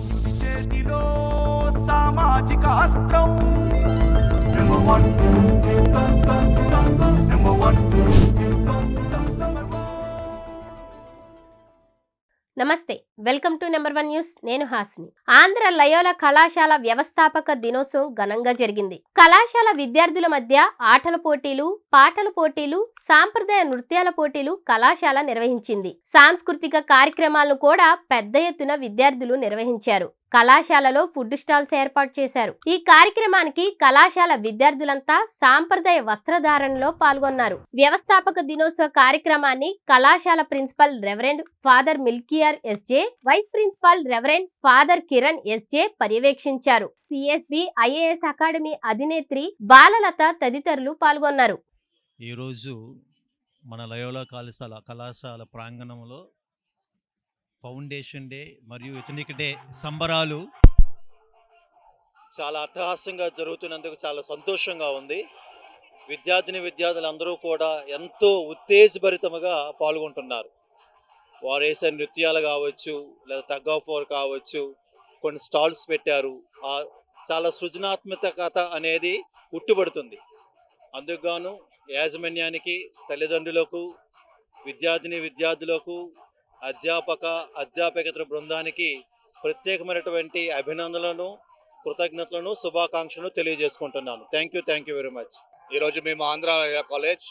మంచి చేతిలో సామాజిక అస్త్రం నెంబర్ 1 నెంబర్ 1. నమస్తే, వెల్కమ్ టు నెంబర్ 1 న్యూస్. నేను హాసిని. ఆంధ్ర లయోలా కళాశాల వ్యవస్థాపక దినోత్సవం ఘనంగా జరిగింది. కళాశాల విద్యార్థుల మధ్య ఆటల పోటీలు, పాటల పోటీలు, సాంప్రదాయ నృత్యాల పోటీలు కళాశాల నిర్వహించింది. సాంస్కృతిక కార్యక్రమాలను కూడా పెద్ద ఎత్తున విద్యార్థులు నిర్వహించారు. కళాశాలలో ఫుడ్ స్టాల్స్ ఏర్పాటు చేశారు. ఈ కార్యక్రమానికి కళాశాల విద్యార్థులంతా సాంప్రదాయ వస్త్రధారణలో పాల్గొన్నారు. వ్యవస్థాపక దినోత్సవ కార్యక్రమాన్ని కళాశాల principal reverend father Melchior SJ, vice principal reverend father Kiran SJ పర్యవేక్షించారు. సిఎస్బి ఐఏఎస్ అకాడమీ అధినేత్రి బాలలత తదితరులు పాల్గొన్నారు. ఈరోజు మన లయోలా కళాశాల ప్రాంగణంలో ఫౌండేషన్ డే మరియు ఎథనిక్ డే సంబరాలు చాలా అట్టహాసంగా జరుగుతున్నందుకు చాలా సంతోషంగా ఉంది. విద్యార్థులందరూ కూడా ఎంతో ఉత్తేజభరితముగా పాల్గొంటున్నారు. వారు వేసే నృత్యాలు కావచ్చు, లేదా టగ్ ఆఫ్ వార్ కావచ్చు, కొన్ని స్టాల్స్ పెట్టారు. చాలా సృజనాత్మకత అనేది ఉట్టుబడుతుంది. అందుకుగాను యాజమాన్యానికి, తల్లిదండ్రులకు, విద్యార్థులకు, అధ్యాపకేతర బృందానికి ప్రత్యేకమైనటువంటి అభినందనలను, కృతజ్ఞతలను, శుభాకాంక్షలను తెలియజేసుకుంటున్నాను. Thank you very much. ఈరోజు మేము ఆంధ్ర కాలేజ్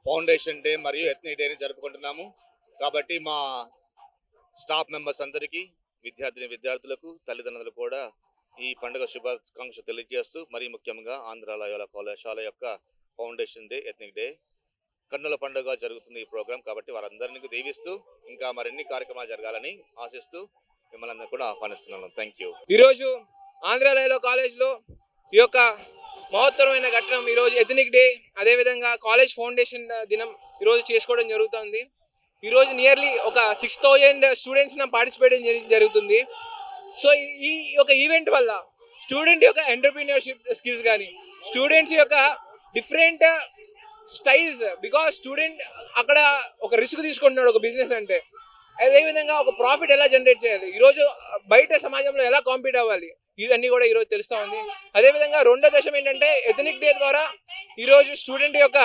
ఫౌండేషన్ డే మరియు ఎథ్నిక్ డేని జరుపుకుంటున్నాము. కాబట్టి మా స్టాఫ్ మెంబర్స్ అందరికీ, విద్యార్థులకు, తల్లిదండ్రులు కూడా ఈ పండుగ శుభాకాంక్షలు తెలియజేస్తూ, మరీ ముఖ్యంగా ఆంధ్ర లయోలా కళాశాల యొక్క ఫౌండేషన్ డే, ఎథ్నిక్ డే కన్నుల పండుగ జరుగుతుంది ఈ ప్రోగ్రాం. కాబట్టి వారందరినీ దీవిస్తూ ఇంకా మరిన్ని కార్యక్రమాలు జరగాలని ఆశిస్తూ మిమ్మల్ని అందరూ కూడా ఆహ్వానిస్తున్నాను. Thank you. ఈరోజు ఆంధ్ర లయోలా కాలేజ్లో ఈ యొక్క మహత్తరమైన ఘట్టం ఈరోజు ఎథనిక్ డే, అదేవిధంగా కాలేజ్ ఫౌండేషన్ దినం ఈరోజు చేసుకోవడం జరుగుతుంది. ఈరోజు నియర్లీ ఒక 6,000 స్టూడెంట్స్ పార్టిసిపేట్ జరుగుతుంది. సో ఈ యొక్క ఈవెంట్ వల్ల స్టూడెంట్ యొక్క ఎంటర్ప్రీనియర్షిప్ స్కిల్స్ కానీ, స్టూడెంట్స్ యొక్క డిఫరెంట్ స్టైల్స్, బికాస్ స్టూడెంట్ అక్కడ ఒక రిస్క్ తీసుకుంటున్నాడు ఒక బిజినెస్ అంటే, అదేవిధంగా ఒక ప్రాఫిట్ ఎలా జనరేట్ చేయాలి, ఈరోజు బయట సమాజంలో ఎలా కాంపీట్ అవ్వాలి, ఇవన్నీ కూడా ఈరోజు తెలుస్తూ ఉంది. అదేవిధంగా రెండో దశం ఏంటంటే ఎథనిక్ డే ద్వారా ఈరోజు స్టూడెంట్ యొక్క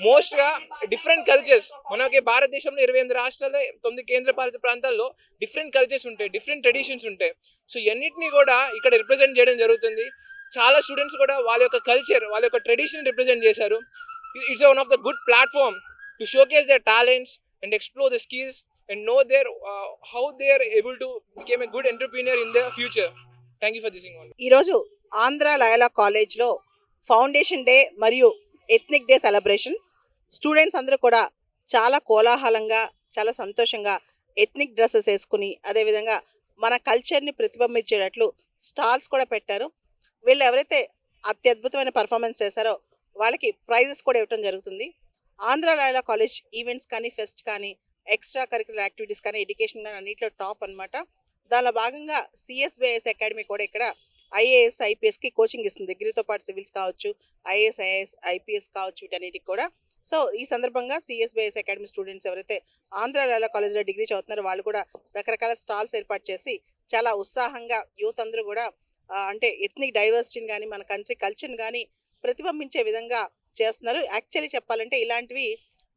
మోస్ట్గా డిఫరెంట్ కల్చర్స్, మనకి భారతదేశంలో 28 రాష్ట్రాల్లో 9 కేంద్రపాలిత ప్రాంతాల్లో డిఫరెంట్ కల్చర్స్ ఉంటాయి, డిఫరెంట్ ట్రెడిషన్స్ ఉంటాయి. సో ఇవన్నిటిని కూడా ఇక్కడ రిప్రజెంట్ చేయడం జరుగుతుంది. చాలా స్టూడెంట్స్ కూడా వాళ్ళ యొక్క కల్చర్, వాళ్ళ యొక్క ట్రెడిషన్ రిప్రజెంట్ చేశారు. It's one of the good platform to showcase their talents and explore the skills and know their how they are able to become a good entrepreneur in the future. Thank you for this. ఈరోజు Andhra Loyola కాలేజ్లో foundation day మరియు ethnic day celebrations, students అందరూ కూడా చాలా కోలాహలంగా, చాలా సంతోషంగా ethnic dresses వేసుకుని, అదేవిధంగా మన కల్చర్ని ప్రతిబింబించేటట్లు స్టాల్స్ కూడా పెట్టారు. వీళ్ళు ఎవరైతే అత్యద్భుతమైన పర్ఫార్మెన్స్ చేశారో వాళ్ళకి ప్రైజెస్ కూడా ఇవ్వడం జరుగుతుంది. ఆంధ్ర లయోలా కాలేజ్ ఈవెంట్స్ కానీ, ఫెస్ట్ కానీ, ఎక్స్ట్రా కరిక్యులర్ యాక్టివిటీస్ కానీ, ఎడ్యుకేషన్ కానీ అన్నింటిలో టాప్ అనమాట. దానిలో భాగంగా సిఎస్బిఐఎస్ అకాడమీ కూడా ఇక్కడ ఐఏఎస్ ఐపీఎస్కి కోచింగ్ ఇస్తుంది. డిగ్రీతో పాటు సివిల్స్ కావచ్చు, ఐఏఎస్ ఐపీఎస్ కావచ్చు, వీటన్నిటికి కూడా. సో ఈ సందర్భంగా సిఎస్బిఐఎస్ అకాడమీ స్టూడెంట్స్ ఎవరైతే ఆంధ్ర లయోలా కాలేజ్లో డిగ్రీ చదువుతున్నారో వాళ్ళు కూడా రకరకాల స్టాల్స్ ఏర్పాటు చేసి చాలా ఉత్సాహంగా యూత్ అందరూ కూడా అంటే ఎథ్నిక్ డైవర్సిటీని కానీ, మన కంట్రీ కల్చర్ని కానీ ప్రతిబింబించే విధంగా చేస్తున్నారు. యాక్చువల్లీ చెప్పాలంటే ఇలాంటివి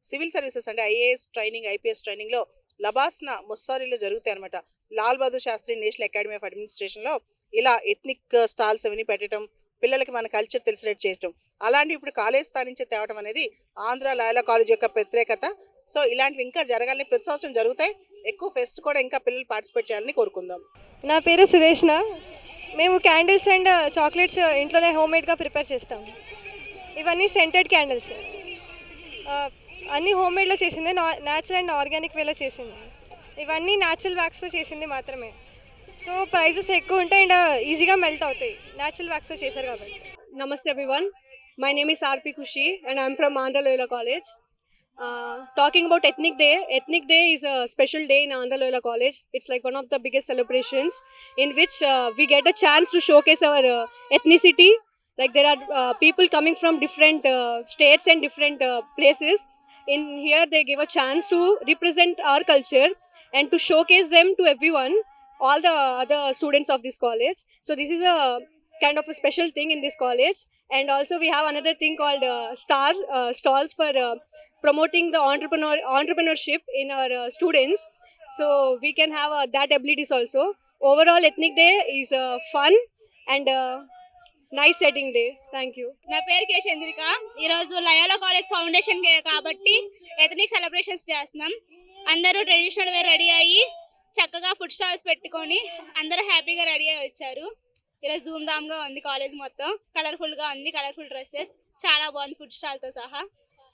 సివిల్ సర్వీసెస్ అంటే ఐఏఎస్ ట్రైనింగ్, ఐపీఎస్ ట్రైనింగ్లో లబాస్నా ముస్సారీలో జరుగుతాయి అనమాట. Lal Bahadur Shastri national academy of అడ్మినిస్ట్రేషన్లో ఇలా ఎథ్నిక్ స్టాల్స్ అవన్నీ పెట్టడం, పిల్లలకి మన కల్చర్ తెలిసినట్టు చేయటం, అలాంటివి ఇప్పుడు కాలేజ్ స్థాయి నుంచి తేవడం అనేది ఆంధ్ర లయోలా కాలేజ్ యొక్క ప్రత్యేకత. సో ఇలాంటివి ఇంకా జరగాలని, ప్రతి సంవత్సరం జరుగుతాయి. ఎక్కువ ఫెస్ట్ కూడా ఇంకా పిల్లలు పార్టిసిపేట్ చేయాలని కోరుకుందాం. నా పేరు సుదేష్ణ. మేము క్యాండిల్స్ అండ్ చాక్లెట్స్ ఇంట్లోనే హోమ్మేడ్గా ప్రిపేర్ చేస్తాం. ఇవన్నీ సెంటెడ్ క్యాండిల్స్, అన్నీ హోమ్మేడ్లో చేసింది, న్యాచురల్ అండ్ ఆర్గానిక్ వేలో చేసింది. ఇవన్నీ న్యాచురల్ వ్యాక్స్తో చేసింది మాత్రమే. సో ప్రైజెస్ ఎక్కువ ఉంటాయి అండ్ ఈజీగా మెల్ట్ అవుతాయి, న్యాచురల్ వ్యాక్స్తో చేశారు కాబట్టి. నమస్తే everyone, my name is RP Khushi and I'm from Andhra Loyola college. Talking about Ethnic Day is a special day in Andhra Lyola College. It's like one of the biggest celebrations in which we get a chance to showcase our ethnicity. Like there are people coming from different states and different places. In here they give a chance to represent our culture and to showcase them to everyone. all the other students of this college. So this is a kind of a special thing in this college. And also we have another thing called stalls for promoting the entrepreneurship in our students. So we can have that abilities also. Overall, Ethnic Day is fun and nice setting day. Thank you. నా పేరు కే చంద్రిక. ఈరోజు Loyola college foundation day కాబట్టి ethnic celebrations చేస్తున్నాం. అందరూ traditional wear ready అయ్యి చక్కగా food stalls పెట్టుకొని అందరూ హ్యాపీగా రెడీ అయ్యి వచ్చారు. ఈరోజు ధూమ్ధామ్గా ఉంది కాలేజ్ మొత్తం. కలర్ఫుల్గా ఉంది, కలర్ఫుల్ డ్రెస్సెస్ చాలా బాగుంది. ఫుడ్ స్టాల్తో సహా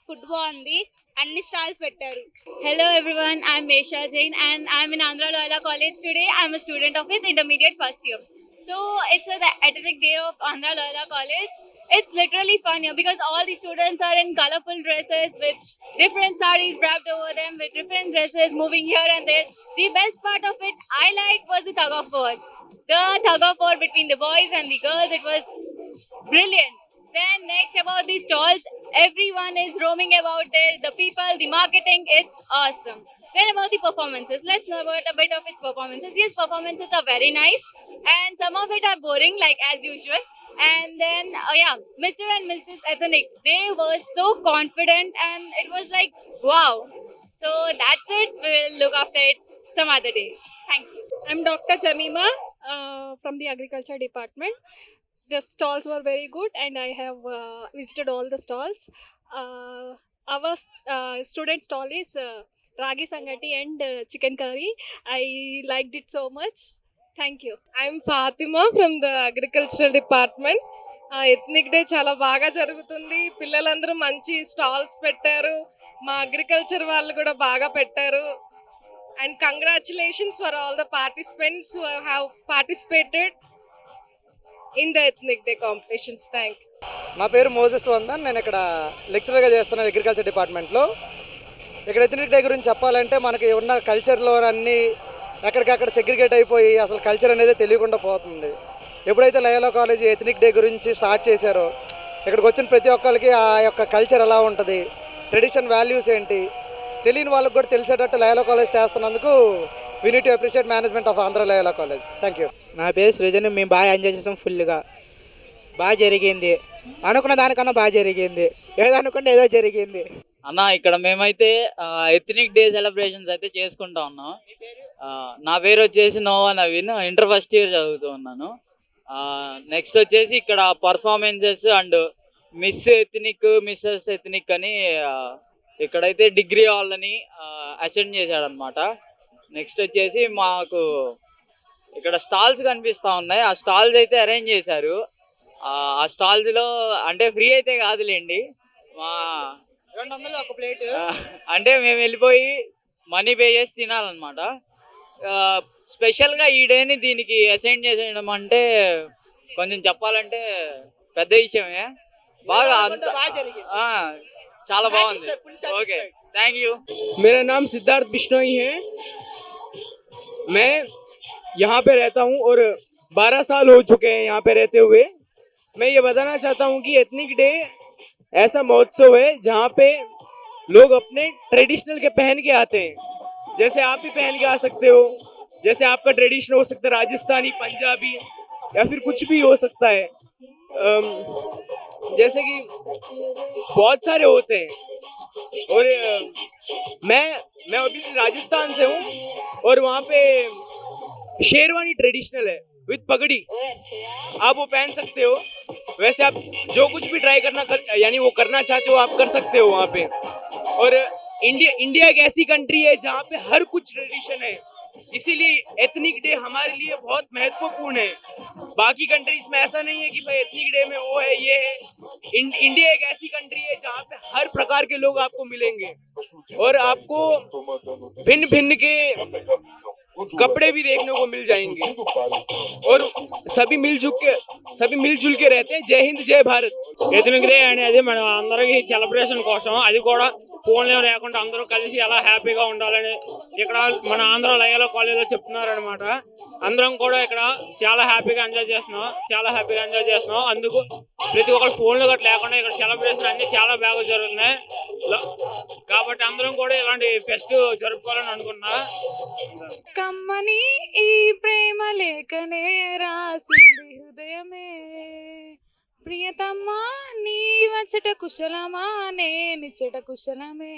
ఫుడ్ బాగుంది, అన్ని స్టాల్స్ పెట్టారు. Hello everyone, I'm Mesha Jain and I'm in Andhra Loyola College today. I'm a student of its intermediate first year. So it's the ethnic day of Andhra Loyola College. It's literally fun here because all the students are in colorful dresses with different sarees wrapped over them with different dresses moving here and there. The best part of it I liked was the tug of war. The tug of war between the boys and the girls, it was brilliant. Then next about the stalls, everyone is roaming about there, the people, the marketing, it's awesome. Then about the performances, let's know about a bit of its performances. Yes, performances are very nice and some of it are boring like as usual. And then, Mr. and Mrs. Ethnic, they were so confident and it was like, wow. So that's it, we'll look after it some other day. Thank you. I'm Dr. Jamima from the Agriculture Department. The stalls were very good and I have visited all the stalls. Our student stall is Ragi Sangati and chicken curry. I liked it so much. Thank you. I'm Fatima from the Agricultural Department. Ethnic day చాలా బాగా జరుగుతుంది. పిల్లలందరూ మంచి stalls పెట్టారు. మా agriculture వాళ్ళు కూడా బాగా పెట్టారు. And congratulations for all the participants who have participated in the ethnic day competitions. Thank you. నా పేరు మోజెస్ వందన్. నేను ఇక్కడ లెక్చరర్గా చేస్తున్నాను అగ్రికల్చర్ డిపార్ట్మెంట్లో. ఇక్కడ ఎథనిక్ డే గురించి చెప్పాలంటే మనకి ఉన్న కల్చర్లో అన్నీ ఎక్కడికక్కడ సెగ్రిగేట్ అయిపోయి అసలు కల్చర్ అనేది తెలియకుండా పోతుంది. ఎప్పుడైతే లయోలా కాలేజ్ ఎథనిక్ డే గురించి స్టార్ట్ చేశారో ఇక్కడికి వచ్చిన ప్రతి ఒక్కరికి ఆ యొక్క కల్చర్ ఎలా ఉంటుంది, ట్రెడిషన్ వాల్యూస్ ఏంటి తెలియని వాళ్ళకి కూడా తెలిసేటట్టు లయోలా కాలేజ్ చేస్తున్నందుకు we need to appreciate management of Andhra Loyola college. Thank you. నా పేరు సృజన్. మేము బాగా ఎంజాయ్ చేసాం, ఫుల్గా బాగా జరిగింది. అనుకున్న దానికన్నా బాగా జరిగింది, ఏదో అనుకుంటే ఏదో జరిగింది అన్న. ఇక్కడ మేమైతే ఎథనిక్ డే సెలబ్రేషన్స్ అయితే చేసుకుంటా ఉన్నాం. నా పేరు వచ్చేసి Nova Naveen, inter first year చదువుతూ ఉన్నాను. నెక్స్ట్ వచ్చేసి ఇక్కడ performances and miss ethnic, Mrs ethnic అని ఇక్కడైతే డిగ్రీ వాళ్ళని అసెండ్ చేశాడనమాట. నెక్స్ట్ వచ్చేసి మాకు ఇక్కడ స్టాల్స్ కనిపిస్తూ ఉన్నాయి. ఆ స్టాల్స్ అయితే అరేంజ్ చేశారు. ఆ స్టాల్స్లో అంటే ఫ్రీ అయితే కాదులేండి, మా 200 ఒక ప్లేట్ అంటే మేము వెళ్ళిపోయి మనీ పే చేసి తినాలన్నమాట. స్పెషల్గా ఈ డేని దీనికి అసైన్ చేసేయడం అంటే కొంచెం చెప్పాలంటే పెద్ద విషయమే. బాగా చాలా బాగుంది. Okay, thank you. मेरा नाम सिद्धार्थ बिश्नोई है. मैं यहाँ पे रहता हूँ और 12 साल हो चुके हैं यहाँ पे रहते हुए. मैं ये बताना चाहता हूँ कि एथनिक डे ऐसा महोत्सव है जहाँ पे लोग अपने ट्रेडिशनल के पहन के आते हैं. जैसे आप भी पहन के आ सकते हो, जैसे आपका ट्रेडिशन हो सकता है राजस्थानी, पंजाबी या फिर कुछ भी हो सकता है. जैसे कि बहुत सारे होते हैं. और मैं अभी राजस्थान से हूँ और वहाँ पे शेरवानी ट्रेडिशनल है विद पगड़ी. आप वो पहन सकते हो. वैसे आप जो कुछ भी ट्राई यानी वो करना चाहते हो आप कर सकते हो वहाँ पे. और इंडिया एक ऐसी कंट्री है जहाँ पे हर कुछ ट्रेडिशन है, इसीलिए एथनिक डे हमारे लिए बहुत महत्वपूर्ण है. बाकी कंट्रीज में ऐसा नहीं है कि भाई एथनिक डे में वो है ये है. इंडिया एक ऐसी कंट्री है जहाँ पे हर प्रकार के लोग आपको मिलेंगे और आपको भिन्न भिन्न के कपड़े भी देखने को मिल जाएंगे और सभी मिलजुल के रहते हैं. जय हिंद, जय भारत. ఎథనిక్ డే అనేది మన అందరికి సెలబ్రేషన్ కోసం, అది కూడా ఫోన్లో లేకుండా అందరూ కలిసి ఎలా హ్యాపీగా ఉండాలని ఇక్కడ మన ఆంధ్ర లయోలా కాలేజీలో చెప్తున్నారనమాట. అందరం కూడా ఇక్కడ చాలా హ్యాపీగా ఎంజాయ్ చేస్తున్నాం. అందుకు ప్రతి ఒక్కరు ఫోన్లు గట్రా లేకుండా ఇక్కడ సెలబ్రేషన్ అన్ని చాలా బాగా జరుగుతున్నాయి. కాబట్టి అందరం కూడా ఇలాంటి ఫెస్ట్ జరుపుకోవాలని అనుకున్నా. కమ్మని ఈ ప్రేమ లేఖనే రాసింది హృదయమే, ప్రియతమ్మా నీ వచ్చట కుశలమా నేనిచ్చట కుశలమే,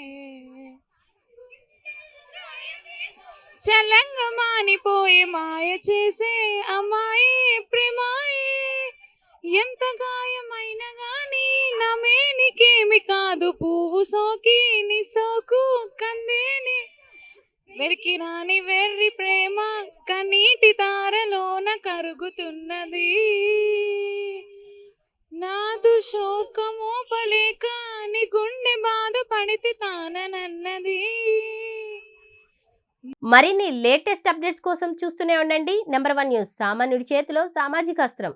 చల్లంగా మానిపోయే మాయ చేసే అమ్మాయి ప్రేమాయే, ఎంత గాయమైన గాని నమేనికేమి కాదు, పువ్వు సోకి నీ సోకు కందేని, వెరికిరాని వెర్రి ప్రేమ కన్నీటి తారలోన కరుగుతున్నది, నాదు శోకమోపలేక నీ గుండె బాధ పడితే తాననన్నది. మరిన్ని లేటెస్ట్ అప్డేట్స్ కోసం చూస్తూనే ఉండండి నెంబర్ 1 న్యూస్. సామాన్యుడి చేతిలో సామాజిక అస్త్రం.